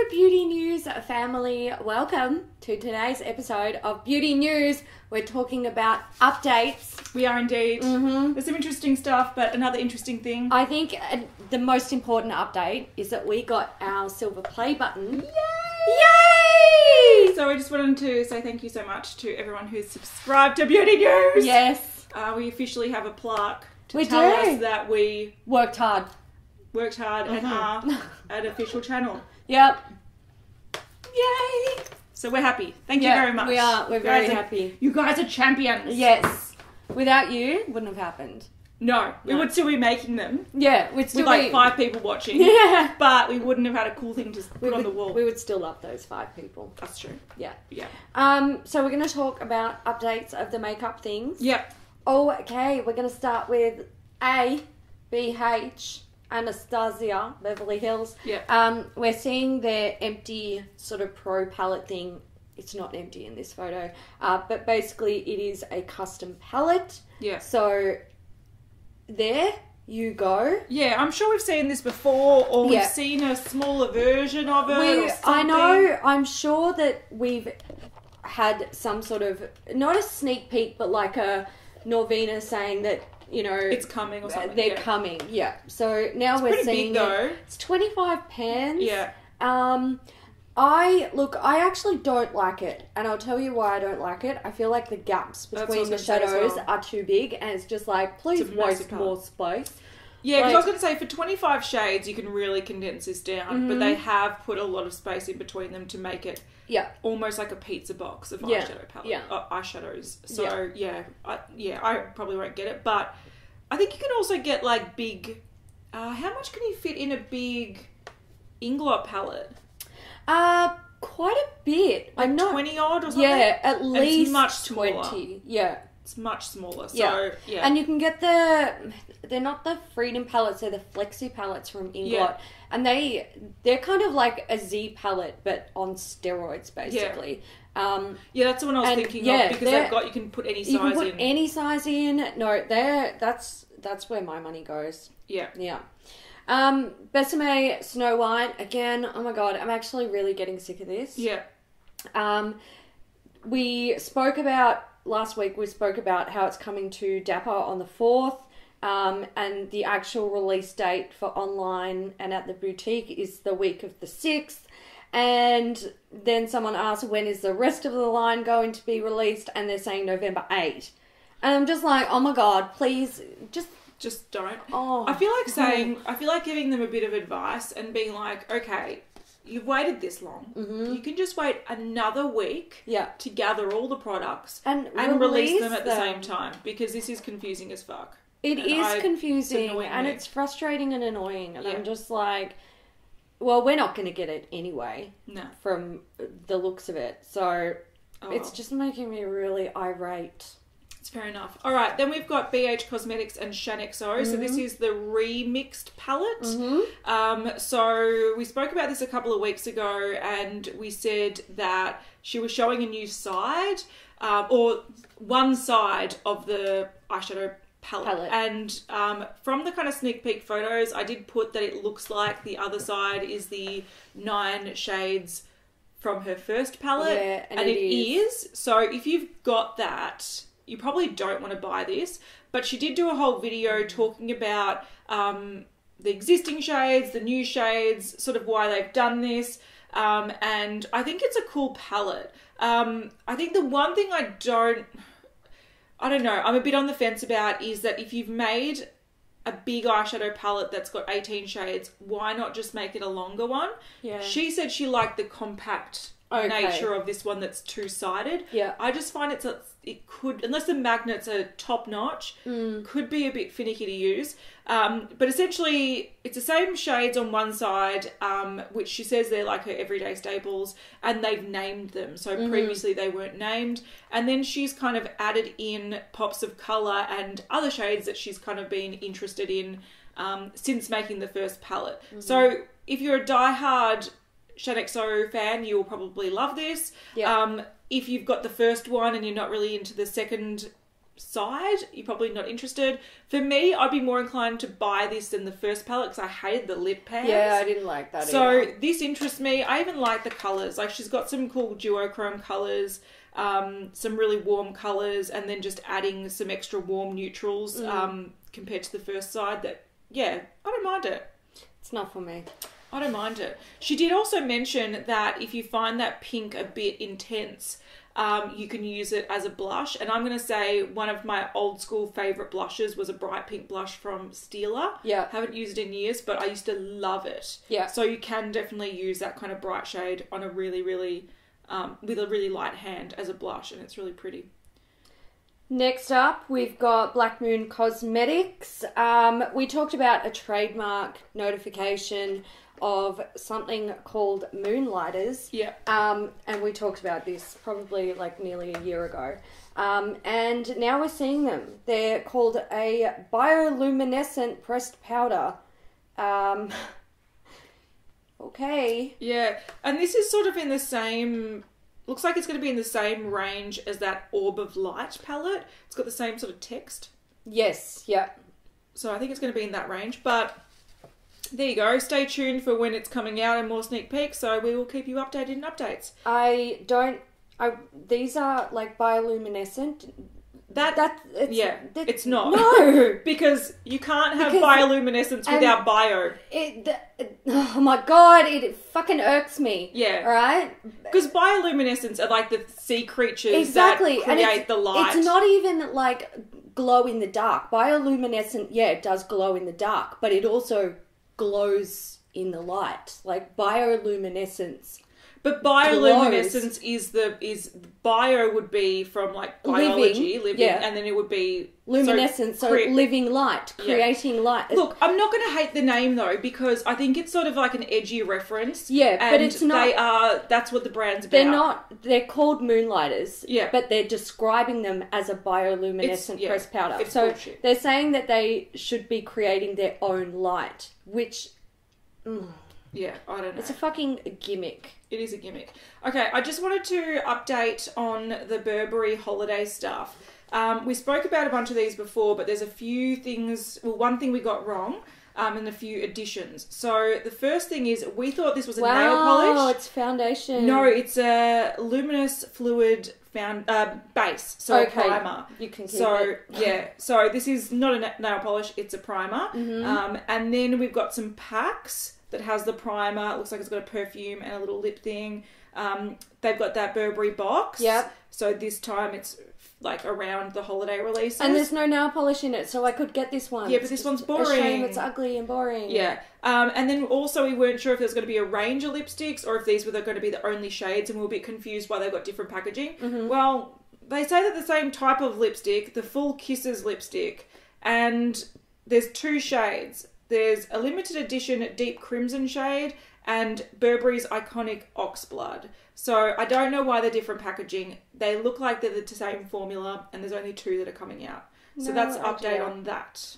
Beauty News family, welcome to today's episode of Beauty News. We're talking about updates. We are indeed. There's some interesting stuff, but another interesting thing. I think the most important update is that we got our silver play button. Yay! So I just wanted to say thank you so much to everyone who's subscribed to Beauty News. Yes. We officially have a plaque to We tell do. us that we Worked hard. and are an official channel. Yep. Yay! So we're happy. Thank you very much. We are. We're very happy. You guys are champions. Yes. Without you, wouldn't have happened. No, we would still be making them. Yeah, we'd still with like be... 5 people watching. Yeah. But we wouldn't have had a cool thing to put on the wall. We would still love those 5 people. That's true. Yeah. Yeah. So we're going to talk about updates of the makeup things. Yep. Okay, we're going to start with ABH, Anastasia Beverly Hills. Yeah. We're seeing their empty sort of pro palette thing. It's not empty in this photo, but basically it is a custom palette. Yeah. So there you go. Yeah, I'm sure we've seen this before, or we've seen a smaller version of it or something. I know, I'm sure that we've had some sort of, not a sneak peek, but like a Norvina saying that, you know, it's coming or something. They're coming, yeah. So now we're seeing big, though. It's 25 pans. Yeah. I actually don't like it, and I'll tell you why I don't like it. I feel like the gaps between the shadows are too big, and it's just like, please waste more space. Yeah, because I was going to say, for 25 shades, you can really condense this down, but they have put a lot of space in between them to make it almost like a pizza box of eyeshadow palette, eyeshadows. So, I probably won't get it, but I think you can also get, like, big... how much can you fit in a big Inglot palette? Quite a bit. Like 20 odd or something? Yeah, at least it's much 20. Smaller. Yeah. It's much smaller. So, yeah. And you can get they're not the Freedom palettes, they're the Flexi palettes from Inglot. Yeah. And they're kind of like a Z palette, but on steroids, basically. Yeah, that's the one I was thinking of, because you can put any size in. You can put any size in. No, that's where my money goes. Yeah. Yeah. Besame Snow White, again, oh my god, I'm actually really getting sick of this. Yeah. Last week we spoke about how it's coming to Dapper on the 4th, and the actual release date for online and at the boutique is the week of the 6th. And then someone asked, when is the rest of the line going to be released? And they're saying November 8. And I'm just like, oh my god, please, just don't. Oh. I feel like giving them a bit of advice and being like, okay, you've waited this long. Mm-hmm. You can just wait another week to gather all the products and release them at the same time, because this is confusing as fuck. It is confusing and it's frustrating and annoying. And I'm just like, well, we're not going to get it anyway. No. From the looks of it. So it's just making me really irate. Fair enough. All right, then we've got BH Cosmetics and ShaaanXO. So this is the remixed palette. So we spoke about this a couple of weeks ago, and we said that she was showing a new side, or one side of the eyeshadow palette. And from the kind of sneak peek photos, I did put that it looks like the other side is the 9 shades from her first palette. Yeah, and it is. So if you've got that, you probably don't want to buy this, but she did do a whole video talking about the existing shades, the new shades, sort of why they've done this, and I think it's a cool palette. I think the one thing I don't know, I'm a bit on the fence about is that if you've made a big eyeshadow palette that's got 18 shades, why not just make it a longer one? Yeah. She said she liked the compact nature of this one that's 2-sided. Yeah. I just find it could, unless the magnets are top notch, could be a bit finicky to use. But essentially, it's the same shades on one side, which she says they're like her everyday staples, and they've named them. So previously they weren't named. And then she's kind of added in pops of colour and other shades that she's kind of been interested in since making the first palette. So if you're a diehard ShaaanXO fan, you'll probably love this. Yeah. If you've got the first one and you're not really into the second side, you're probably not interested. For me, I'd be more inclined to buy this than the first palette because I hated the lip pans. Yeah, I didn't like that So this interests me. I even like the colours. Like, she's got some cool duochrome colours, some really warm colours, and then just adding some extra warm neutrals compared to the first side. That, yeah, I don't mind it. It's not for me. I don't mind it. She did also mention that if you find that pink a bit intense, you can use it as a blush. And I'm going to say one of my old school favourite blushes was a bright pink blush from Stila. Yeah. Haven't used it in years, but I used to love it. Yeah. So you can definitely use that kind of bright shade on a really, really, with a really light hand as a blush, and it's really pretty. Next up, we've got Blackmoon Cosmetics. We talked about a trademark notification of something called Moonlighters. Yeah. And we talked about this probably like nearly a year ago. And now we're seeing them. They're called a bioluminescent pressed powder. Okay. Yeah. And this is sort of in the same... Looks like it's going to be in the same range as that Orb of Light palette. It's got the same sort of text. Yes, yeah. So I think it's going to be in that range. But there you go. Stay tuned for when it's coming out and more sneak peeks. So we will keep you updated in updates. These are like bioluminescent. It's not. No. Because you can't have bioluminescence without bio. Oh my god, it fucking irks me. Yeah. Right? Because bioluminescence are like the sea creatures that create the light. It's not even like glow in the dark. Bioluminescent, yeah, it does glow in the dark, but it also glows in the light. Like bioluminescence. But bioluminescence is bio would be from like biology, living yeah. and then it would be luminescence, so living light, creating light. Look, I'm not going to hate the name though because I think it's sort of like an edgy reference. Yeah, but it's not. That's what the brand's about. They're called Moonlighters. Yeah, but they're describing them as a bioluminescent pressed powder. It's so bullshit. They're saying that they should be creating their own light, which. Yeah, I don't know. It's a fucking gimmick. It is a gimmick. Okay, I just wanted to update on the Burberry Holiday stuff. We spoke about a bunch of these before, but there's a few things... Well, one thing we got wrong and a few additions. So the first thing is we thought this was a nail polish. Wow, it's foundation. No, it's a luminous fluid base, so okay. a primer. You can keep it. Yeah, so this is not a nail polish, it's a primer. Mm-hmm. And then we've got some packs that has the primer. It looks like it's got a perfume and a little lip thing. They've got that Burberry box. Yep. So this time it's like around the holiday releases. And there's no nail polish in it, so I could get this one. Yeah, but this one's boring. A shame, it's ugly and boring. Yeah. And then also we weren't sure if there's going to be a range of lipsticks or if these were going to be the only shades, and we were a bit confused why they've got different packaging. Mm-hmm. Well, they say that the same type of lipstick, the Full Kisses lipstick, and there's two shades. There's a limited edition deep crimson shade and Burberry's iconic oxblood. So I don't know why they're different packaging. They look like they're the same formula and there's only two that are coming out. So that's an update on that.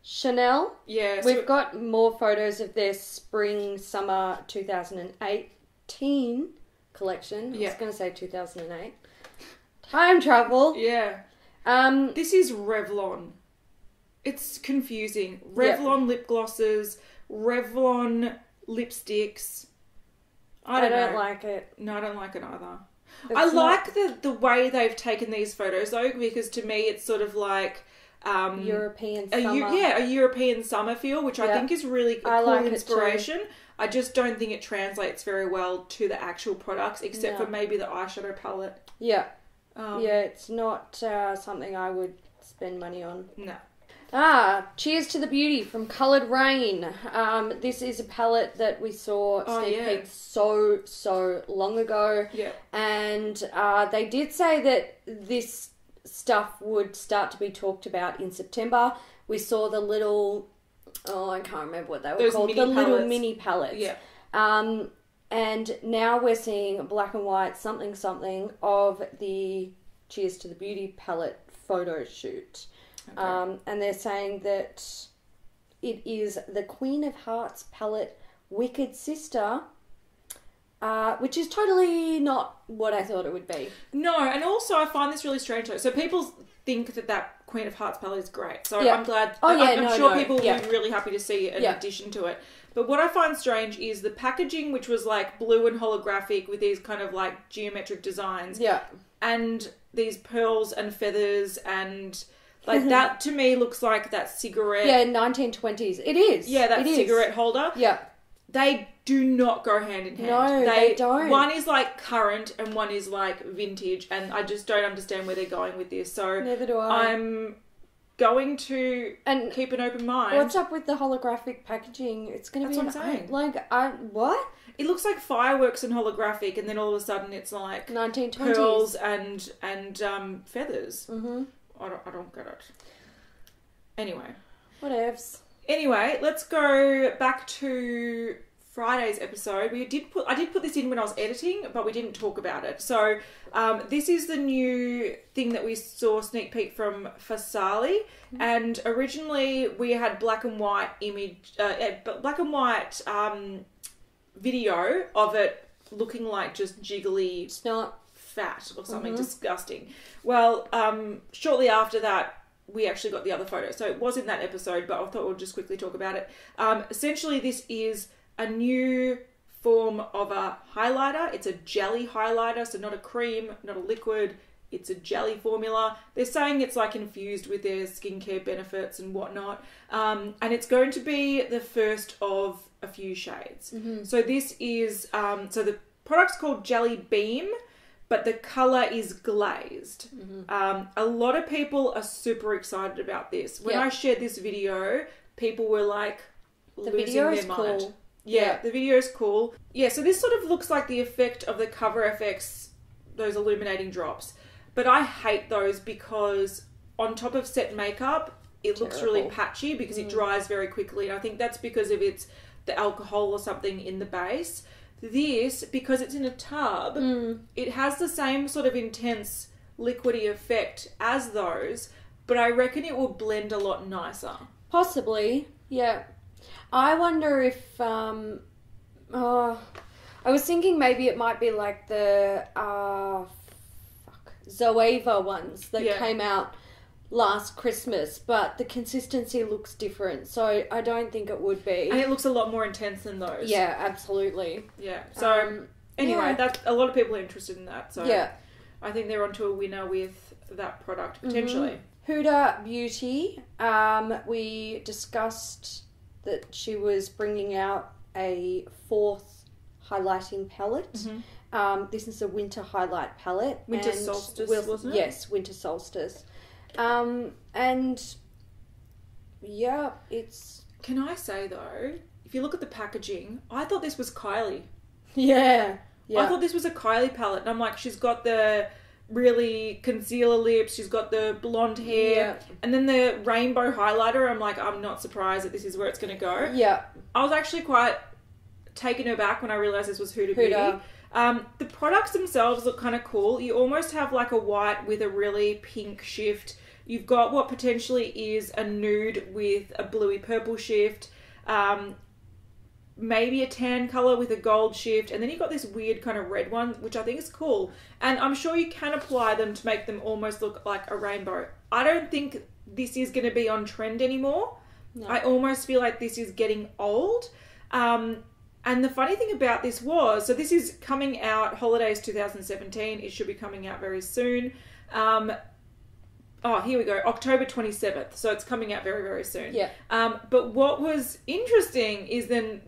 Chanel. Yeah. We've got more photos of their spring-summer 2018 collection. I was going to say 2008. Time travel. Yeah. This is Revlon. It's confusing. Revlon lip glosses, Revlon lipsticks. I don't like it. No, I don't like it either. I like the way they've taken these photos though, because to me it's sort of like European summer. A European summer feel, which I think is really a cool inspiration. I just don't think it translates very well to the actual products, except for maybe the eyeshadow palette. Yeah. It's not something I would spend money on. No. Cheers to the Beauty from Coloured Raine. This is a palette that we saw sneak peek so long ago. Yeah. And they did say that this stuff would start to be talked about in September. We saw the little, I can't remember what they were called. The little mini palettes. Yeah. And now we're seeing black and white something of the Cheers to the Beauty palette photo shoot. Okay. And they're saying that it is the Queen of Hearts palette Wicked Sister, which is totally not what I thought it would be. No, and also I find this really strange though. So people think that Queen of Hearts palette is great. So Yeah. I'm glad. Oh, yeah, I'm no, sure no. people will Yeah. be really happy to see an Yeah. addition to it. But what I find strange is the packaging, which was like blue and holographic with these kind of like geometric designs. Yeah. And these pearls and feathers and like that to me looks like that cigarette. Yeah, 1920s. It is. Yeah, that It is. cigarette holder. Yeah. They do not go hand in hand. No, they don't. One is like current and one is like vintage, and I just don't understand where they're going with this. So Neither do I. I'm going to And keep an open mind. what's up with the holographic packaging? It's going to That's be what I'm saying. What? It looks like fireworks and holographic, and then all of a sudden it's like 1920s. pearls and feathers. Mm-hmm. I don't get it. Anyway. Whatevs. Anyway, let's go back to Friday's episode. I did put this in when I was editing, but we didn't talk about it. So this is the new thing that we saw sneak peek from Farsali, and originally we had black and white video of it looking like just jiggly It's not. fat or something disgusting. Well, shortly after that, we actually got the other photo. So it was in that episode, but I thought we'll just quickly talk about it. Essentially, this is a new form of a highlighter. It's a jelly highlighter, so not a cream, not a liquid. It's a jelly formula. They're saying it's like infused with their skincare benefits and whatnot. And it's going to be the first of a few shades. So this is, so the product's called Jelly Beam, but the colour is Glazed. A lot of people are super excited about this. When I shared this video, people were like losing their mind. Cool. Yeah, the video is cool. Yeah, so this sort of looks like the effect of the Cover FX, those illuminating drops. But I hate those because on top of set makeup, it looks really patchy because it dries very quickly. And I think that's because of the alcohol or something in the base. This, because it's in a tub, it has the same sort of intense liquidy effect as those, but I reckon it will blend a lot nicer. Possibly, yeah. I wonder if, I was thinking maybe it might be like the, Zoeva ones that came out last Christmas, but the consistency looks different, so I don't think it would be. And it looks a lot more intense than those. Yeah, absolutely. Yeah. So, anyway, that a lot of people are interested in that, so yeah. I think they're onto a winner with that product, potentially. Huda Beauty, we discussed that she was bringing out a 4th highlighting palette. This is a winter highlight palette. Winter Solstice, wasn't it? Yes, Winter Solstice. And yeah, it's... Can I say, though, if you look at the packaging, I thought this was Kylie. Yeah. I thought this was a Kylie palette. And I'm like, she's got the really concealer lips, she's got the blonde hair, and then the rainbow highlighter. I'm like, I'm not surprised that this is where it's going to go. Yeah. I was actually quite taken aback when I realised this was Huda Beauty. The products themselves look kind of cool. You almost have like a white with a really pink shift. You've got what potentially is a nude with a bluey purple shift. Maybe a tan colour with a gold shift. And then you've got this weird kind of red one, which I think is cool. And I'm sure you can apply them to make them almost look like a rainbow. I don't think this is going to be on trend anymore. No. I almost feel like this is getting old. And the funny thing about this was, so this is coming out holidays 2017. It should be coming out very soon. Here we go, October 27th. So it's coming out very, very soon. Yeah. But what was interesting is then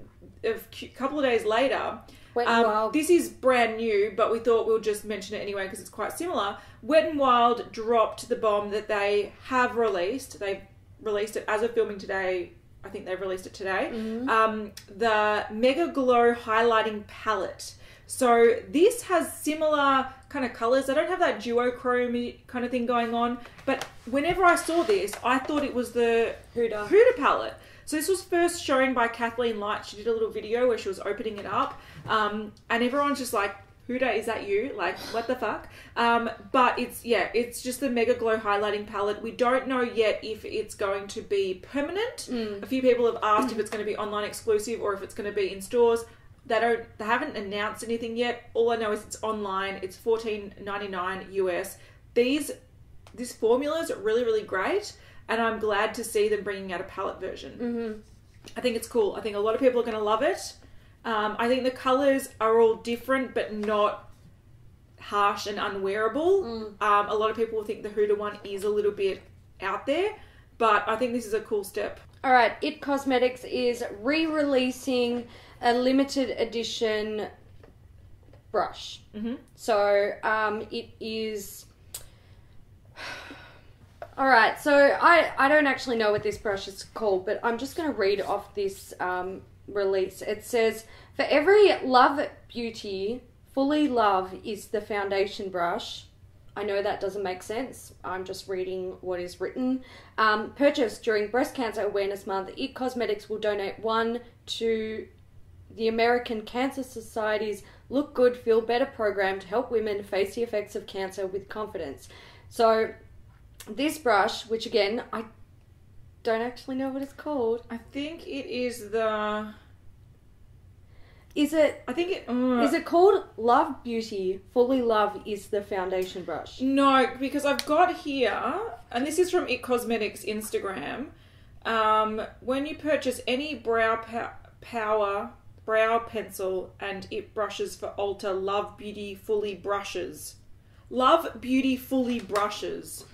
a couple of days later, Wet n Wild. This is brand new, but we thought we'll just mention it anyway because it's quite similar. Wet n Wild dropped the bomb that they have released. They've released it as of filming today. I think they've released it today. The MegaGlo highlighting palette. So this has similar kind of colours. I don't have that duochrome kind of thing going on, but whenever I saw this, I thought it was the Huda palette. So this was first shown by Kathleen Light. She did a little video where she was opening it up, and everyone's just like, Huda, is that you? Like, what the fuck? But it's just the MegaGlo highlighting palette. We don't know yet if it's going to be permanent. A few people have asked if it's going to be online exclusive or if it's going to be in stores. They haven't announced anything yet. All I know is it's online. It's $14.99 US. These this formula is really, really great, and I'm glad to see them bringing out a palette version. Mm-hmm. I think it's cool. I think a lot of people are going to love it. I think the colours are all different, but not harsh and unwearable. A lot of people will think the Huda one is a little bit out there, but I think this is a cool step. All right, IT Cosmetics is re-releasing a limited edition brush. Mm-hmm. So it is... All right, so I don't actually know what this brush is called, but I'm just going to read off this release. It says, for every love beauty, fully love is the foundation brush. I know that doesn't make sense. I'm just reading what is written. Purchased during Breast Cancer Awareness Month, IT Cosmetics will donate one to the American Cancer Society's Look Good, Feel Better program to help women face the effects of cancer with confidence. So this brush, which again, I don't actually know what it's called. I think it is the... Is it... I think it... Is it called Love Beauty? Fully Love is the foundation brush. No, because I've got here, and this is from IT Cosmetics Instagram. When you purchase any brow brow pencil and IT brushes for Ulta, Love Beauty Fully Brushes. Love Beauty Fully Brushes.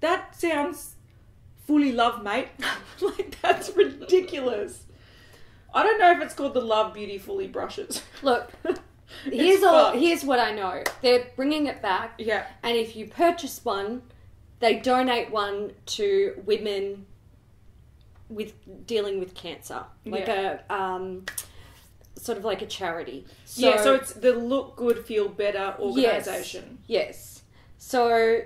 That sounds fully love, mate. Like, that's ridiculous. I don't know if it's called the Love Beauty Fully Brushes. Look, here's what I know. They're bringing it back. Yeah. And if you purchase one, they donate one to women with dealing with cancer. Like a sort of like a charity. So it's the Look Good, Feel Better organisation. Yes. So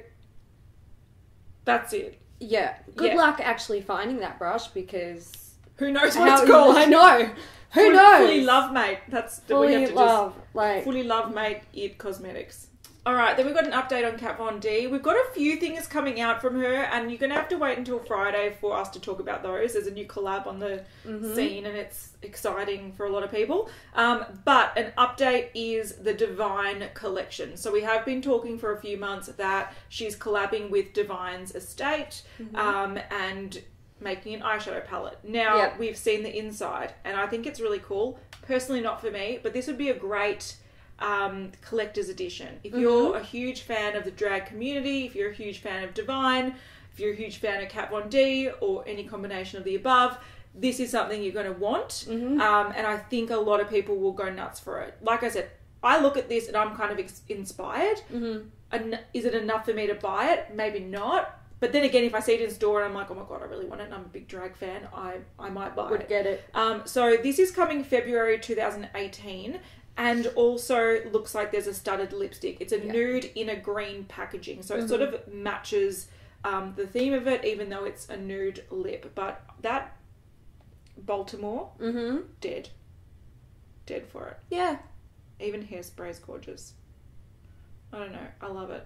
that's it. Yeah. Good luck actually finding that brush, because who knows what it's called? I know. Who knows? Fully love, mate. That's fully we have to love. Just like fully love, mate. IT Cosmetics. All right, then we've got an update on Kat Von D. We've got a few things coming out from her, and you're gonna have to wait until Friday for us to talk about those. There's a new collab on the scene, and it's exciting for a lot of people. But an update is the Divine collection. So we have been talking for a few months that she's collabing with Divine's estate, and making an eyeshadow palette. Now, we've seen the inside, and I think it's really cool. Personally, not for me, but this would be a great collector's edition. If you're a huge fan of the drag community, if you're a huge fan of Divine, if you're a huge fan of Kat Von D, or any combination of the above, this is something you're going to want. And I think a lot of people will go nuts for it. Like I said, I look at this and I'm kind of inspired. And is it enough for me to buy it? Maybe not. But then again, if I see it in store and I'm like, oh my God, I really want it, and I'm a big drag fan, I might buy it. Would get it. So this is coming February 2018, and also looks like there's a studded lipstick. It's a nude in a green packaging. So it sort of matches the theme of it, even though it's a nude lip. But that Baltimore, dead for it. Yeah. Even Hairspray's gorgeous. I don't know. I love it.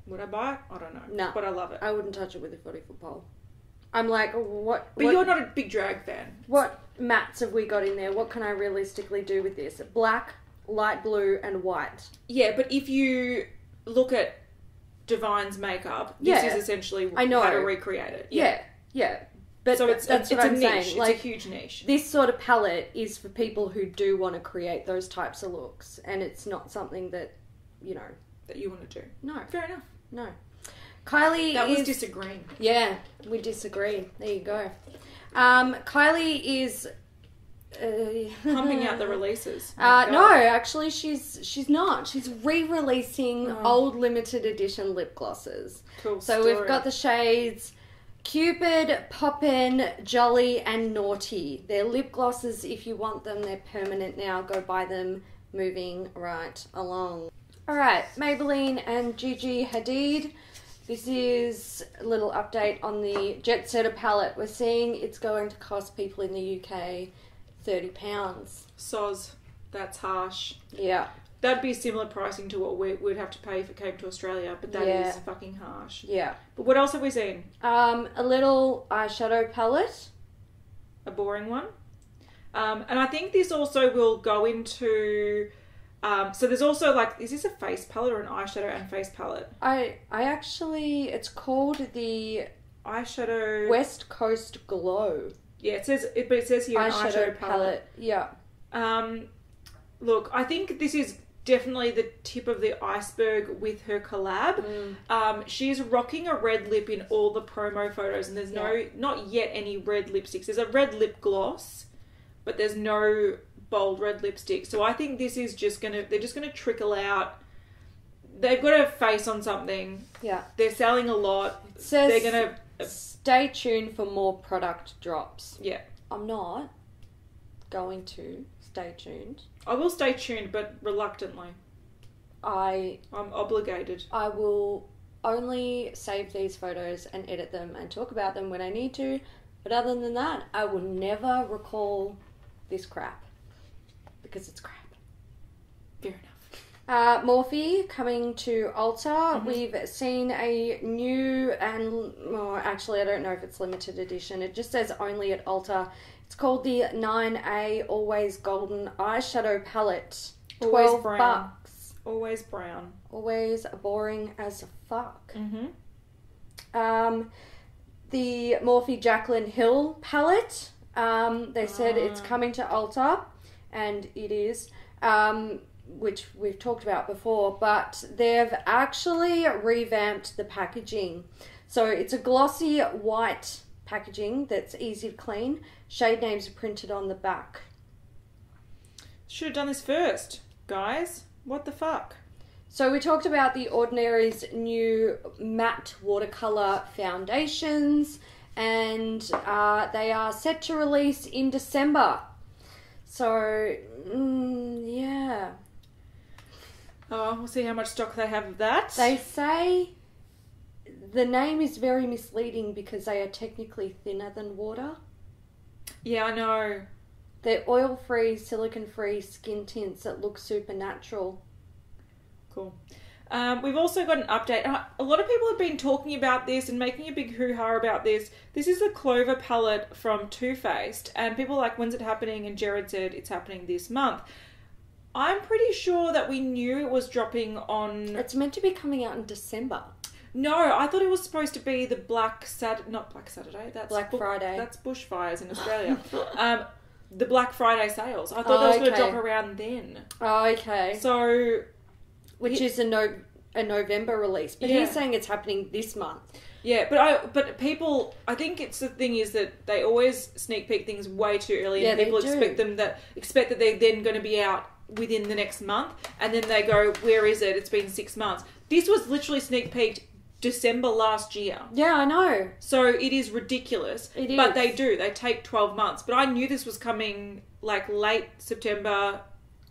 Would I buy it? I don't know. No. But I love it. I wouldn't touch it with a 40-foot pole. I'm like, what? But you're not a big drag fan. What mattes have we got in there? What can I realistically do with this? Black, light blue, and white. Yeah, but if you look at Divine's makeup, this is essentially how to recreate it. Yeah. But so that's what I'm saying. It's like, a huge niche. This sort of palette is for people who do want to create those types of looks, and it's not something that, that you want to do. No. Fair enough. No. Kylie That was disagreeing. Yeah, we disagree. There you go. Kylie is pumping out the releases. No, actually she's not. She's re-releasing old limited edition lip glosses. Cool. So we've got the shades Cupid, Poppin, Jolly, and Naughty. They're lip glosses. If you want them, they're permanent now. Go buy them. Moving right along. Alright, Maybelline and Gigi Hadid. This is a little update on the Jet Setter palette. We're seeing it's going to cost people in the UK £30. Soz. That's harsh. Yeah. That'd be similar pricing to what we'd have to pay if it came to Australia, but that is fucking harsh. Yeah. But what else have we seen? A little eyeshadow palette. A boring one. And I think this also will go into So there's also like, is this a face palette or an eyeshadow and face palette? I actually, it's called the Eyeshadow West Coast Glow. Yeah, it says here an eyeshadow palette. Yeah. Look, I think this is definitely the tip of the iceberg with her collab. She's rocking a red lip in all the promo photos, and there's not yet any red lipsticks. There's a red lip gloss, but there's no bold red lipstick. So I think this is they're just gonna trickle out. They've got a face on something. Yeah. They're selling a lot. It says, they're gonna stay tuned for more product drops. Yeah. I'm not going to stay tuned. I will stay tuned, but reluctantly. I'm obligated. I will only save these photos and edit them and talk about them when I need to. But other than that, I will never recall this crap. Because it's crap. Fair enough. Morphe coming to Ulta. We've seen a new and... well, actually, I don't know if it's limited edition. It just says only at Ulta. It's called the 9A Always Golden Eyeshadow Palette. $12. Always brown. Always boring as fuck. Mm-hmm. The Morphe Jaclyn Hill palette. They said it's coming to Ulta, and it is, which we've talked about before, but they've actually revamped the packaging. So it's a glossy white packaging that's easy to clean. Shade names are printed on the back. Should have done this first, guys. What the fuck? So we talked about The Ordinary's new matte watercolour foundations, and they are set to release in December. So, yeah. Oh, we'll see how much stock they have of that. They say the name is very misleading because they are technically thinner than water. Yeah, I know. They're oil-free, silicone-free skin tints that look super natural. Cool. We've also got an update. A lot of people have been talking about this and making a big hoo-ha about this. This is the Clover palette from Too Faced, and people are like, when's it happening? And Jared said it's happening this month. I'm pretty sure that we knew it was dropping on... It's meant to be coming out in December. No, I thought it was supposed to be the not Black Saturday. That's Black Friday. That's bushfires in Australia. The Black Friday sales. I thought that was going to drop around then. Oh, okay. So... Which is a November release. But he's saying it's happening this month. Yeah, but people, I think it's the thing is that they always sneak peek things way too early, and people expect that they're then going to be out within the next month, and then they go, where is it? It's been 6 months. This was literally sneak peeked December last year. Yeah, I know. So it is ridiculous. It is. But they take 12 months. But I knew this was coming like late September,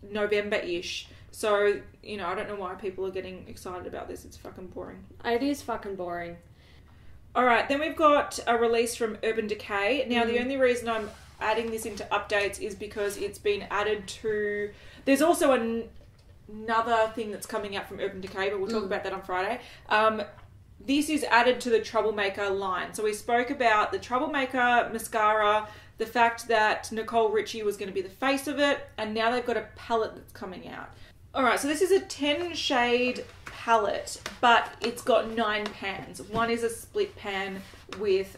November-ish. So, you know, I don't know why people are getting excited about this. It's fucking boring. It is fucking boring. Alright, then we've got a release from Urban Decay. Now, the only reason I'm adding this into updates is because it's been added to... There's also another thing that's coming out from Urban Decay, but we'll talk about that on Friday. This is added to the Troublemaker line. So we spoke about the Troublemaker mascara, the fact that Nicole Richie was going to be the face of it, and now they've got a palette that's coming out. Alright, so this is a 10 shade palette, but it's got 9 pans. One is a split pan with,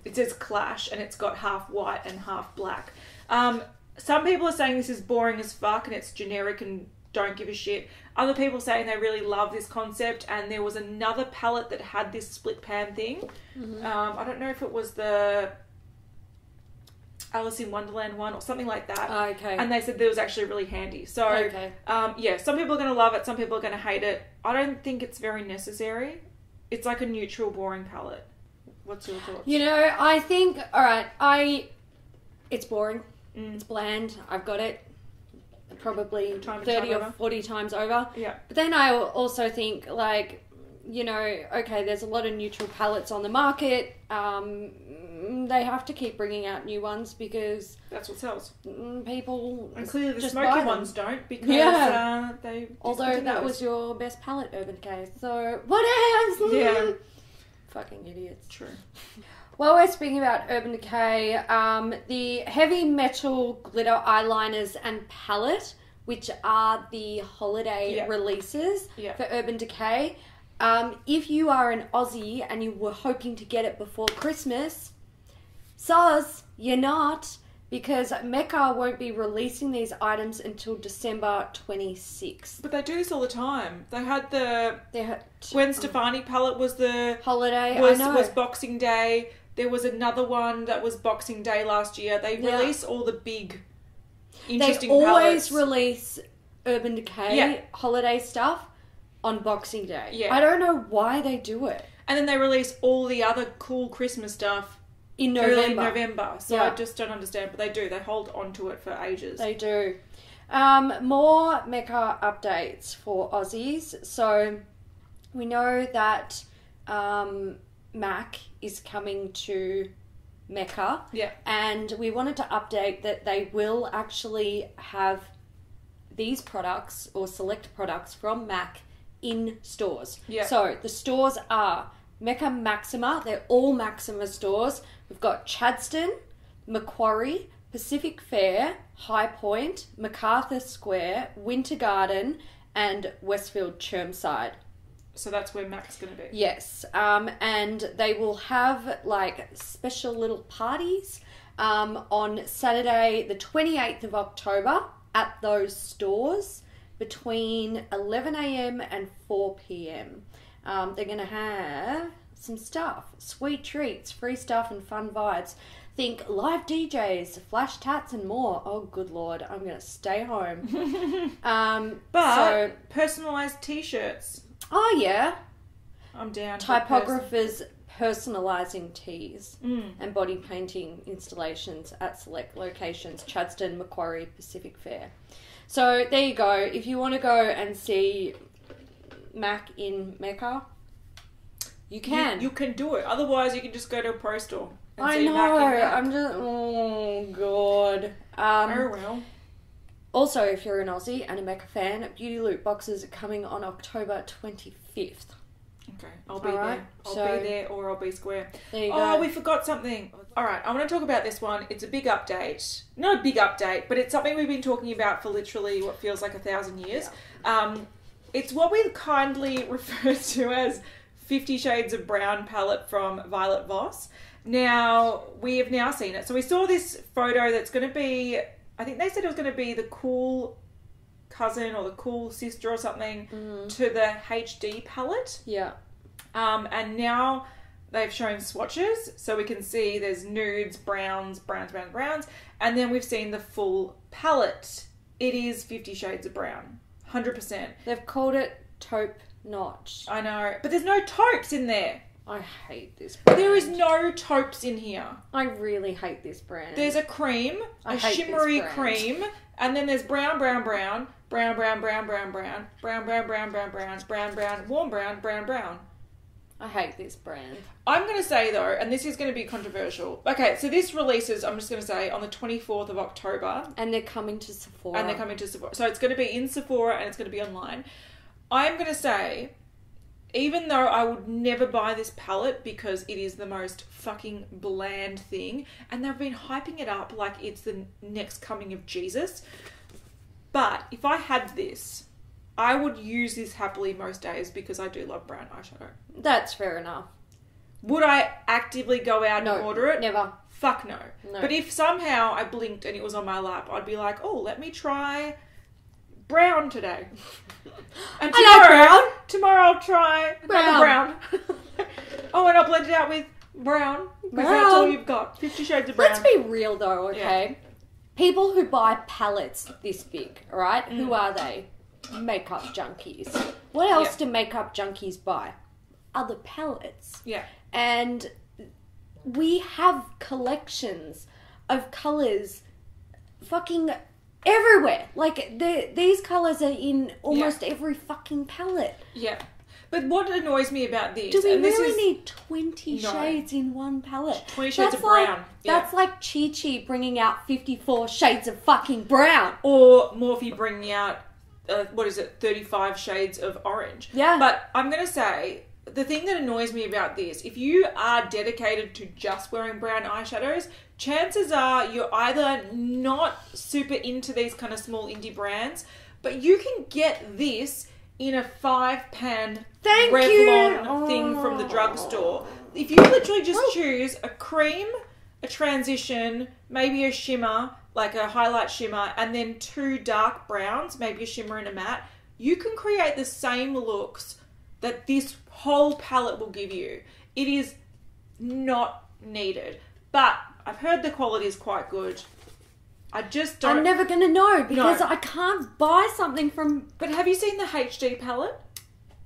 it says Clash, and it's got half white and half black. Some people are saying this is boring as fuck and it's generic and don't give a shit. Other people saying they really love this concept, and there was another palette that had this split pan thing. I don't know if it was the Alice in Wonderland one or something like that. Oh, okay. And they said that was actually really handy. So, yeah, some people are going to love it, some people are going to hate it. I don't think it's very necessary. It's like a neutral, boring palette. What's your thoughts? You know, I think, alright, it's boring. It's bland. I've got it probably 30 or 40 times over. Yeah. But then I also think, like, you know, okay, there's a lot of neutral palettes on the market. They have to keep bringing out new ones because... That's what sells. People and clearly the just smoky ones don't because they... Although that was your best palette, Urban Decay. So, what else? Yeah. Fucking idiots. True. While we're speaking about Urban Decay, the Heavy Metal Glitter Eyeliners and Palette which are the holiday releases for Urban Decay. If you are an Aussie and you were hoping to get it before Christmas, soz, you're not, because Mecca won't be releasing these items until December 26th. But they do this all the time. They had Gwen Stefani palette was the holiday. Was Boxing Day. There was another one that was Boxing Day last year. They release all the big, interesting palettes. They palettes. always release Urban Decay holiday stuff on Boxing Day. Yeah. I don't know why they do it. And then they release all the other cool Christmas stuff in November. Early November. So I just don't understand. But they do. They hold on to it for ages. They do. More Mecca updates for Aussies. So we know that MAC is coming to Mecca. Yeah. And we wanted to update that they will actually have these products or select products from MAC in stores. Yeah. So the stores are Mecca Maxima. They're all Maxima stores. We've got Chadstone, Macquarie, Pacific Fair, High Point, MacArthur Square, Winter Garden, and Westfield Chermside. So that's where MAC's going to be. Yes. And they will have like special little parties on Saturday the 28th of October at those stores between 11 a.m. and 4 p.m. They're going to have some stuff, sweet treats, free stuff and fun vibes. Think live DJs, flash tats and more. Oh, good Lord. I'm going to stay home. Personalised t-shirts. Oh, yeah. I'm down. Typographers personalising teas and body painting installations at select locations. Chadstone, Macquarie, Pacific Fair. So there you go. If you want to go and see MAC in Mecca, you can. You can do it. Otherwise, you can just go to a pro store. And I see know. MAC in MAC. I'm just. Oh God. Oh well. Also, if you're an Aussie and a Mecca fan, Beauty Loot boxes are coming on October 25th. Okay, I'll be there. I'll be there or I'll be square. There you go. Oh, we forgot something. All right, I want to talk about this one. It's a big update. Not a big update, but it's something we've been talking about for literally what feels like 1,000 years. Yeah. It's what we kindly refer to as 50 Shades of Brown palette from Violet Voss. Now, we have now seen it. So we saw this photo that's going to be, I think they said it was going to be the cool cousin or the cool sister or something to the HD palette. Yeah. And now they've shown swatches, so we can see there's nudes, browns, and then we've seen the full palette. It is 50 Shades of Brown, 100%. They've called it Taupe Notch. I know, but there's no taupes in there. I hate this brand. There is no taupes in here. I really hate this brand. There's a cream, a shimmery cream, and then there's brown, warm brown. I hate this brand. I'm going to say though, and this is going to be controversial. Okay, so this releases, I'm just going to say, on the 24th of October. And they're coming to Sephora. So it's going to be in Sephora and it's going to be online. I'm going to say, even though I would never buy this palette because it is the most fucking bland thing, and they've been hyping it up like it's the next coming of Jesus, but if I had this, I would use this happily most days because I do love brown eyeshadow. That's fair enough. Would I actively go out and order it? Never. Fuck no. But if somehow I blinked and it was on my lap, I'd be like, oh, let me try brown today. And tomorrow I'll try another brown. Oh, and I'll blend it out with brown. Because that's all you've got. 50 Shades of Brown. Let's be real though, okay? Yeah. People who buy palettes this big, right? Who are they? Makeup junkies. What else do makeup junkies buy? Other palettes. Yeah. And we have collections of colours fucking everywhere. Like, these colours are in almost every fucking palette. Yeah. But what annoys me about this... Do we really need 20 shades in one palette? 20 shades of brown. That's like Chi bringing out 54 shades of fucking brown. Or Morphe bringing out, 35 shades of orange. Yeah. But I'm going to say, the thing that annoys me about this, if you are dedicated to just wearing brown eyeshadows, chances are you're either not super into these kind of small indie brands, but you can get this in a 5-pan Revlon thing from the drugstore. If you literally just choose a cream, a transition, maybe a shimmer, like a highlight shimmer, and then 2 dark browns, maybe a shimmer and a matte, you can create the same looks that this whole palette will give you. It is not needed. But I've heard the quality is quite good. I just don't... I'm never going to know because I can't buy something from... But have you seen the HD palette?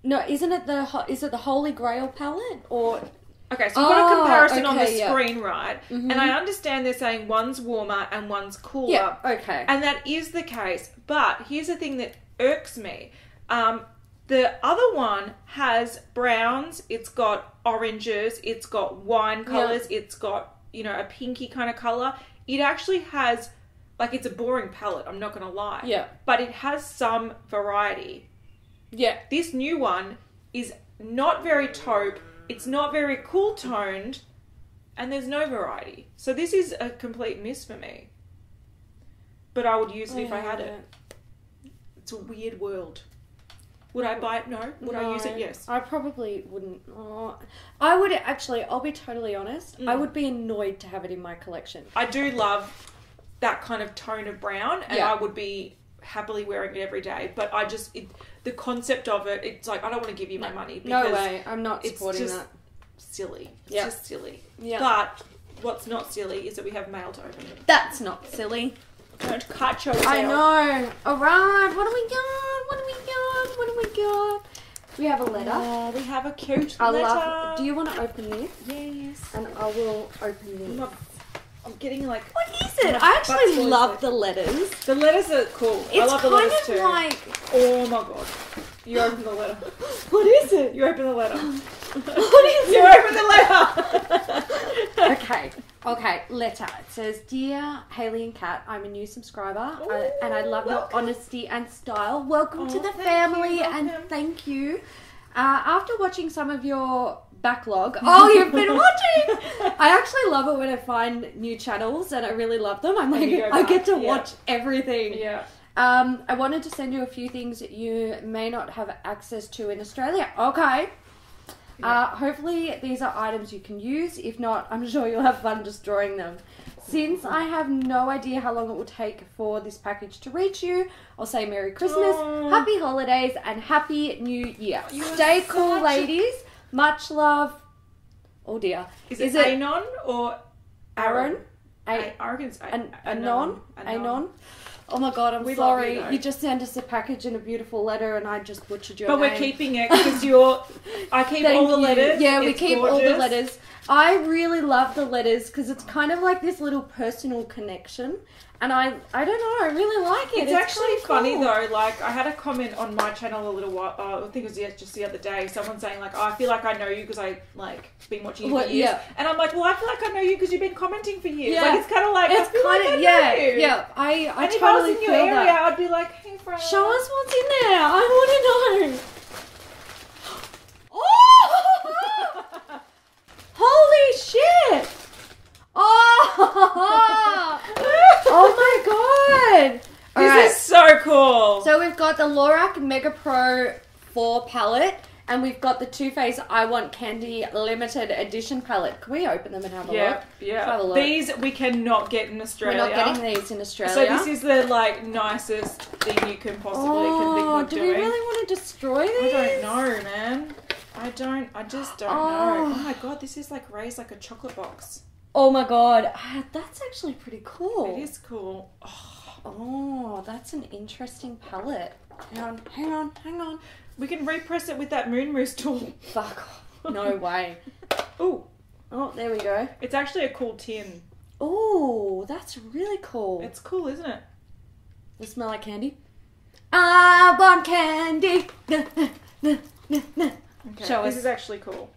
No, isn't it is it the Holy Grail palette? Or... Okay, so you've got a comparison on the screen, right? Mm-hmm. And I understand they're saying one's warmer and one's cooler. Yeah, okay. And that is the case. But here's the thing that irks me. The other one has browns, it's got oranges, it's got wine colours, it's got, you know, a pinky kind of colour. It actually has, like, it's a boring palette, I'm not going to lie. Yeah. But it has some variety. Yeah. This new one is not very taupe, it's not very cool toned, and there's no variety. So this is a complete miss for me. But I would use it if I had it. It's a weird world. Would I buy it? No. Would I use it? Yes. I probably wouldn't. I would actually, I'll be totally honest, I would be annoyed to have it in my collection. I do love that kind of tone of brown, and I would be happily wearing it every day. But I just, the concept of it, it's like, I don't want to give you my money. Because no way. I'm not supporting it's just that. Silly. It's just silly. Yeah. But what's not silly is that we have mail to open it. That's not silly. Don't cut yourself. I know. Alright, what do we got? What do we got? What do we got? We have a letter. Oh, we have a cute letter. Do you want to open this? Yes. And I will open this. I'm getting like... What is it? I actually love the letters. The letters are cool. I love the letters too. It's kind of like... Oh my god. You open the letter. What is it? You open the letter. What is it? You open the letter. Okay, letter. It says, Dear Hayley and Kat, I'm a new subscriber and I love your honesty and style. Welcome to the family and thank you. After watching some of your backlog, you've been watching! I actually love it when I find new channels and I really love them. I'm like, I get to watch everything. Yeah. I wanted to send you a few things that you may not have access to in Australia. Okay. Hopefully these are items you can use. If not, I'm sure you'll have fun just drawing them. Since I have no idea how long it will take for this package to reach you, I'll say Merry Christmas, Happy Holidays, and Happy New Year. Stay cool, ladies. Much love. Oh dear. Is it Anon or Aaron? I reckon it's Anon? Anon? Oh my god, I'm sorry. You just sent us a package and a beautiful letter and I just butchered your name. But we're keeping it because I keep all the letters. Yeah, we keep all the letters. I really love the letters because it's kind of like this little personal connection. And I don't know, I really like it. It's actually funny though, like I had a comment on my channel a little while, I think it was just the other day, someone saying like, I feel like I know you because I like been watching you for years. Yeah. And I'm like, well, I feel like I know you because you've been commenting for years. Yeah. Like it's kind of like, it's kind of, yeah, I and totally if I was in your area, that. I'd be like, hey friend. Show us what's in there, I want to know. Oh! Holy shit! Oh! Oh my god! This is so cool. So we've got the Lorac Mega Pro 4 palette and we've got the Too Faced I Want Candy limited edition palette. Can we open them and have a look? Yeah. Have a look. These we cannot get in Australia. We're not getting these in Australia. So this is the like nicest thing you can possibly can think of do doing. we really want to destroy these? I don't know, man. I just don't know. Oh my god, this is like raised like a chocolate box. Oh my god, that's actually pretty cool. It is cool. Oh, that's an interesting palette. Hang on. We can repress it with that Moon Mousse tool. Fuck off. No way. Ooh. Oh, there we go. It's actually a cool tin. Oh, that's really cool. It's cool, isn't it? Does it smell like candy? I want candy. Okay, Show us. This is actually cool.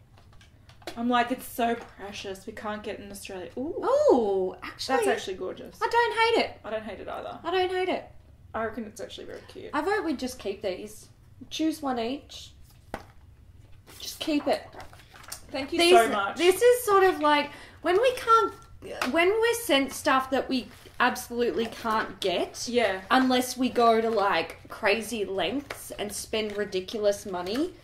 I'm like, it's so precious. We can't get it in Australia. Ooh. Oh, actually. That's actually gorgeous. I don't hate it. I don't hate it either. I don't hate it. I reckon it's actually very cute. I vote we just keep these. Choose one each. Just keep it. Thank you so much. This is sort of like when we're sent stuff that we absolutely can't get. Yeah. Unless we go to like crazy lengths and spend ridiculous money.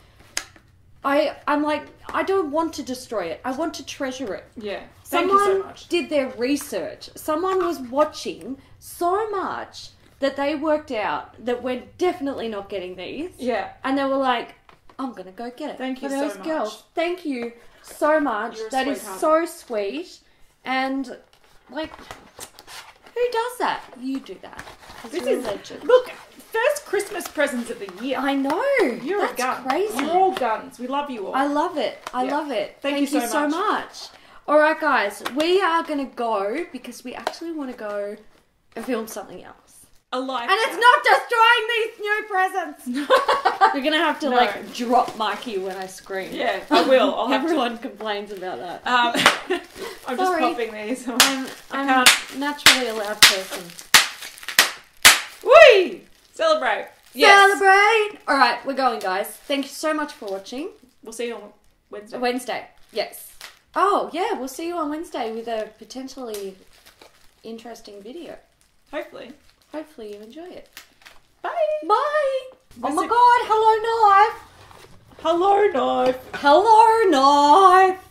I'm like, I don't want to destroy it. I want to treasure it. Yeah. Thank you so much. Did their research. Someone was watching so much that they worked out that we're definitely not getting these. Yeah. And they were like, I'm going to go get it. Thank you for so those much. girls. Thank you so much. You're a that is sweetheart. so sweet. And, like, who does that? You do that. This You're a is legend. Look, first Christmas presents of the year. I know. You're That's a gun. crazy. You're all guns. We love you all. I love it. I Yeah. love it. Thank you so much. All right, guys. We are going to go because we actually want to go and film something else. A life. And it's not destroying these new presents. You're going to have to, No. like, drop Mikey when I scream. Yeah, I will. I'll have to. Everyone complains about that. I'm just Sorry. popping these. I'm a naturally a loud person. Whee! Celebrate. Yes. Celebrate! All right, we're going, guys. Thank you so much for watching. We'll see you on Wednesday. Wednesday, yes. Oh, yeah, we'll see you on Wednesday with a potentially interesting video. Hopefully. Hopefully you enjoy it. Bye. Bye! Oh my god, hello knife! Hello, knife. Hello knife!